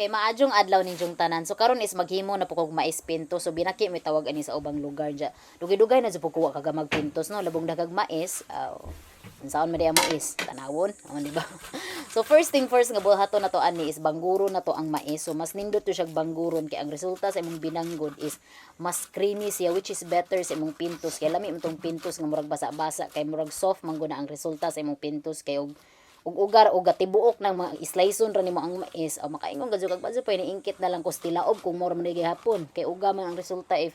kay maadjong adlaw ninyong tanan. So karon is maghimo na po kog mais pintos. So Binaki may tawag ani sa ubang lugar dya. Dugay-dugay na jud po kuha kag magpintos no, labong dagag mais. Unsaon man diya mais, tanawon, di ba? So first thing first nga buhaton na to ani is bangguro na to ang mais. So mas nindot to siya bangguron kay ang resulta sa imong binanggod is mas creamy siya, which is better sa imong pintos. Kay lami imong pintos nga murag basa-basa, kay murag soft man guna ang resulta sa imong pintos kay ug ugar o gatibuok ng mga islayson ra nimo ang mais o makaingon gadyo kag badyo pay niingkit na lang kustilaob kung mura man gihapon kay uga man ang resulta if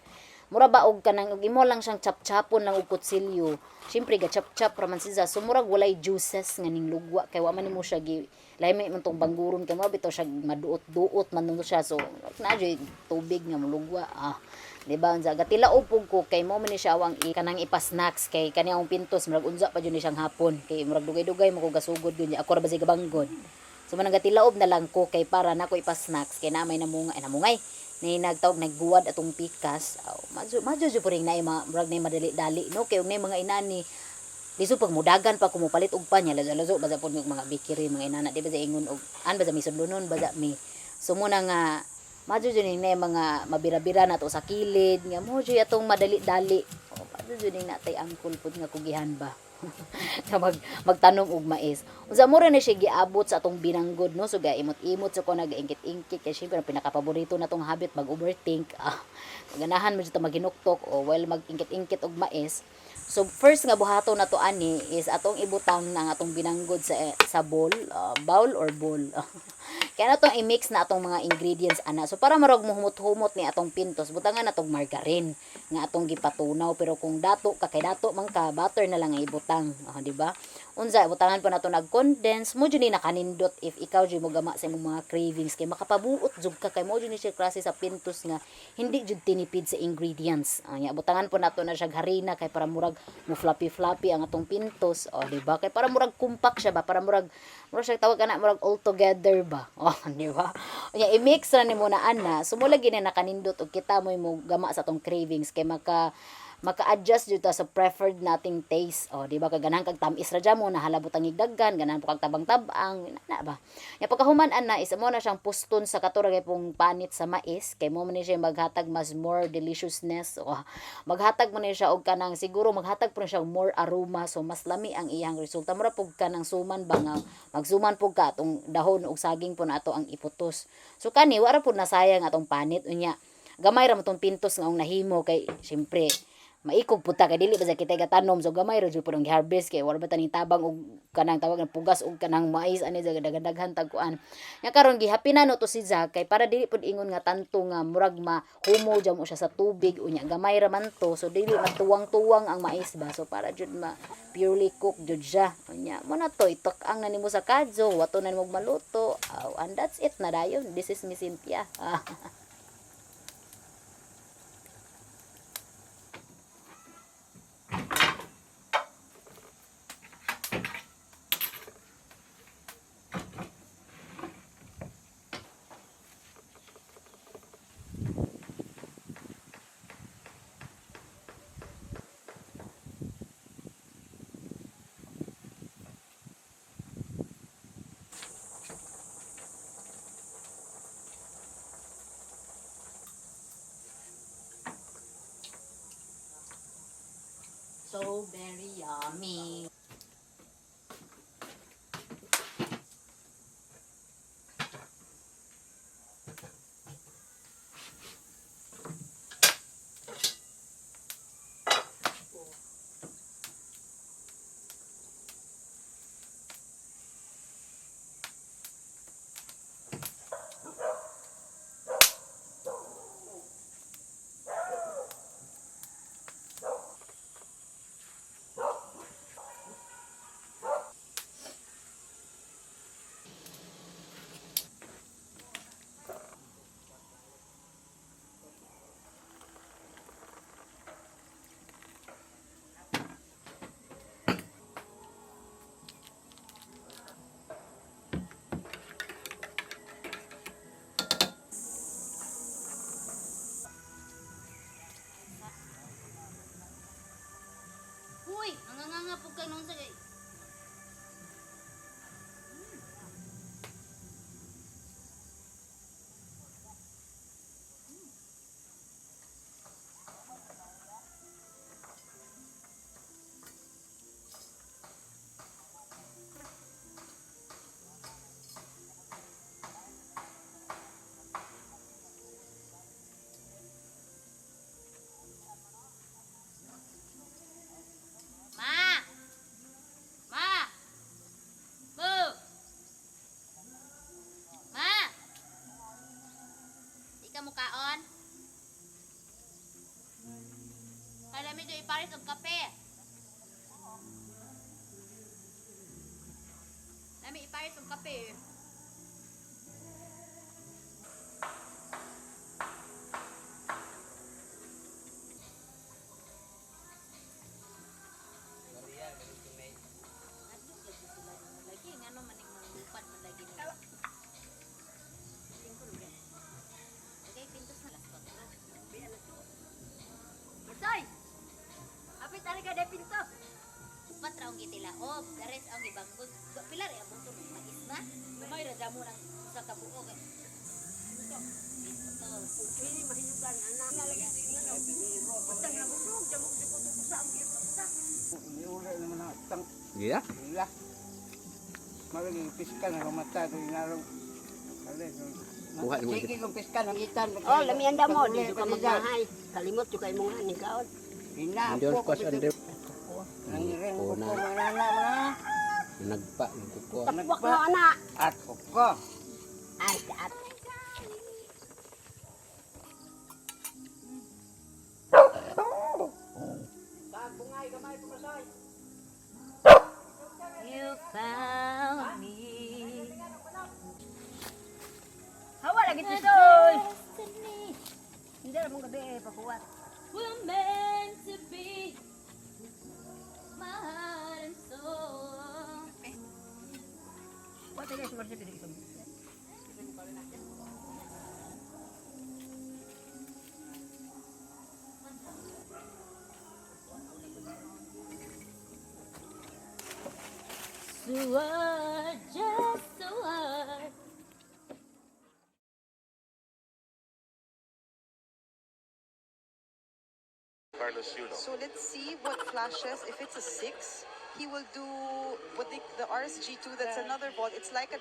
mura ba og kanang ug imo lang siyang chap-chapon lang og kutsilyo syempre ga chap-chap ra man siya so murag walay juices nga ning lugwa kay wa man nimo siya gi laymi man tong bangguron kay mura bitaw siya maduot-duot man nung siya so naadyo tubig nga mulugwa diba unsa gatilaob pug ko kay mo man ni siya awang kanang ipa-snacks kay kaniyang pintos murag unsa pa jud ni siyang hapon kay murag dugay-dugay mo ko gasugod gyud ako ra ba sig banggod so man gatilaob na lang ko kay para nako ipa-snacks kay namay namungay ni nagtawag nagguwad atong pikas madyo jud puring nay murag nay madali-dali no kay nay mga inani diso pag mudagan pa ko mo palit og pa nya lazo baza pud mga bakery mga inana di ba sa ingon og an ba sa mi sudlonon baza mi so muna nga madyo dyan yung mga mabira-bira na to sa kilid nga mo dyan itong madali-dali madyo dyan yung natay angkol po nga kugihan ba na magtanom og mais unsa mo rin na siya giabot sa atong binanggod no so gaimot-imot so ko nag-ingkit-ingkit kaya syempre ang pinakapaborito na tong habit mag-overthink ganahan mo dyan maginuktok o while mag-ingkit-ingkit og mais so first nga buhato na to ani is atong ibutang ng atong binanggod sa bowl or bowl kaya na itong i-mix na atong mga ingredients ana so para marog muhumot-humot ni atong pintos butangan atong margarine nga atong gipatunaw pero kung dato ka kay dato man ka butter na lang ang ibutang di ba unsa butangan pa nato nag-condense mo jud ni nakanindot if ikaw jud mo gama sa imong mga cravings kay makapabuot jud ka kay mo jud ni siya klase sa pintos nga hindi jud tinipid sa ingredients nya butangan po nato na siya harina kay para murag mo fluffy ang atong pintos di ba kay para murag compact siya ba para murag siya tawag kana murag all together ba di ba nya i-mix ra nimo na ana sumula gini nakanindot og kita mo gama sa atong cravings kay maka-adjust jud ta sa preferred nating taste di ba kay ganahan kag tamis ra jamo na halabot ang igdaggan ganahan po kag tabang-tabang na ba nya pagkahuman ana is mo na siyang puston sa katuragay pong panit sa mais kay mo man ni siya maghatag mas more deliciousness maghatag mo ni siya og kanang siguro maghatag po siya more aroma so mas lami ang iyang resulta mura pug kanang suman ba nga magsuman pug ka atong dahon ug saging po na ato ang iputos so kani wala pud nasayang atong panit unya gamay ra mo tong pintos nga nahimo kay syempre maikog puta kay dili ba sa kita gatanom so gamay ra jud pud ang harvest kay wala ba taning tabang og kanang tawag ng pugas og kanang mais ani daghan tagkuan nya karon gihapinan no to si Zack kay para dili pud ingon nga tanto nga murag mahumo jam mo siya sa tubig unya gamay ra man to so dili matuwang-tuwang ang mais ba so para jud purely cook jud siya unya mo na to itok-ang na nimo sa kadso wato na nimo maluto and that's it na dayon this is Miss Cynthia so very yummy. ka mukaon. Kala medyo ipares og kape. Lami ipares og kape. Lagi ngano maning manglupat man lagi ni. Okay, pintos na last patro. Masay! Apit tali ka de pintos. Upat raong gitilaob, dares ang ibanggod. Pilar ay abong tunong mais na. May radya mo ng Sa kabuo kay. Pintos. Ini mahiyugan anak. Nalagi sa inyo. Basta nga bulog, jamok di ko sa ang basta. Iula naman ang tang Gila? ila. Magiging piskan ang mata ito inarong. Buhat mo Sige kong piskan ang itan. Oh, lamianda mo, di ka magbahay. Kalimot yung kay mong ani kaon. Andiyon Inapo pa sa andyo. Nangiring ko Una. po manana mo na. Nagpa, nagkuko. Takwak mo anak. At ko. Ay, kaat. You found me. Hawa lagi tisoy. Hindi na mong gabi pakuwat. We're meant to be. My heart and soul. What is mo sa pinag So hard, just so hard. So let's see what flashes. If it's a 6, he will do what the RSG2. That's another vault. It's like a